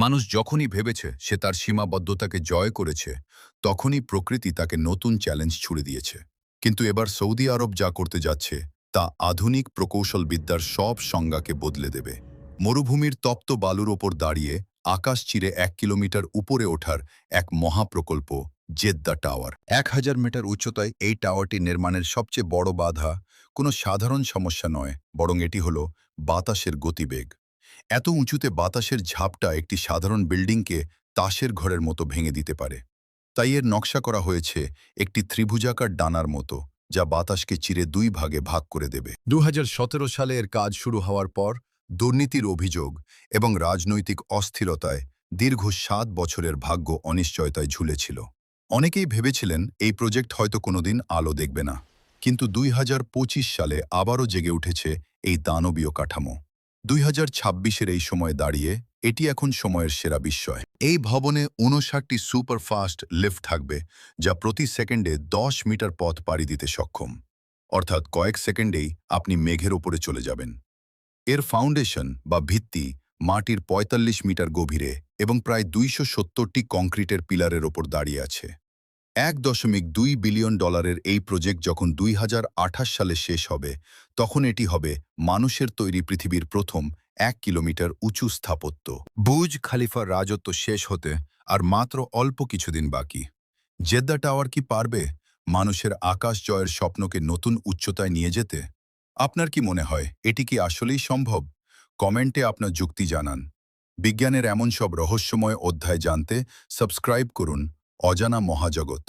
মানুষ যখনই ভেবেছে সে তার সীমাবদ্ধতাকে জয় করেছে, তখনই প্রকৃতি তাকে নতুন চ্যালেঞ্জ ছুড়ে দিয়েছে। কিন্তু এবার সৌদি আরব যা করতে যাচ্ছে তা আধুনিক প্রকৌশল বিদ্যার সব সংজ্ঞাকে বদলে দেবে। মরুভূমির তপ্ত বালুর ওপর দাঁড়িয়ে আকাশ চিরে 1 কিলোমিটার উপরে ওঠার এক মহাপ্রকল্প, জেদ্দা টাওয়ার। 1000 মিটার উচ্চতায় এই টাওয়ারটি নির্মাণের সবচেয়ে বড় বাধা কোনো সাধারণ সমস্যা নয়, বরং এটি হলো বাতাসের গতিবেগ। এত উঁচুতে বাতাসের ঝাপটা একটি সাধারণ বিল্ডিংকে তাসের ঘরের মতো ভেঙে দিতে পারে। তাই এর নকশা করা হয়েছে একটি ত্রিভুজাকার ডানার মতো, যা বাতাসকে চিরে 2 ভাগে ভাগ করে দেবে। 2017 সালে এর কাজ শুরু হওয়ার পর দুর্নীতির অভিযোগ এবং রাজনৈতিক অস্থিরতায় দীর্ঘ 7 বছরের ভাগ্য অনিশ্চয়তায় ঝুলেছিল। অনেকেই ভেবেছিলেন এই প্রজেক্ট হয়তো কোনোদিন আলো দেখবে না, কিন্তু 2025 সালে আবারও জেগে উঠেছে এই দানবীয় কাঠামো। 2026-এর এই সময় দাঁড়িয়ে এটি এখন সময়ের সেরা বিস্ময়। এই ভবনে 59টি সুপারফাস্ট লিফট থাকবে, যা প্রতি সেকেন্ডে 10 মিটার পথ পাড়ি দিতে সক্ষম। অর্থাৎ কয়েক সেকেন্ডেই আপনি মেঘের ওপরে চলে যাবেন। এর ফাউন্ডেশন বা ভিত্তি মাটির 45 মিটার গভীরে এবং প্রায় 270টি কংক্রিটের পিলারের ওপর দাঁড়িয়ে আছে। $1.2 বিলিয়ন এই প্রজেক্ট যখন 2028 সালে শেষ হবে, তখন এটি হবে মানুষের তৈরি পৃথিবীর প্রথম 1 কিলোমিটার উঁচু স্থাপত্য। বুর্জ খালিফার রাজত্ব শেষ হতে আর মাত্র অল্প কিছুদিন বাকি। জেদ্দা টাওয়ার কি পারবে মানুষের আকাশ জয়ের স্বপ্নকে নতুন উচ্চতায় নিয়ে যেতে? আপনার কি মনে হয় এটি কি আসলেই সম্ভব? কমেন্টে আপনার যুক্তি জানান। বিজ্ঞানের এমন সব রহস্যময় অধ্যায় জানতে সাবস্ক্রাইব করুন অজানা মহাজগৎ।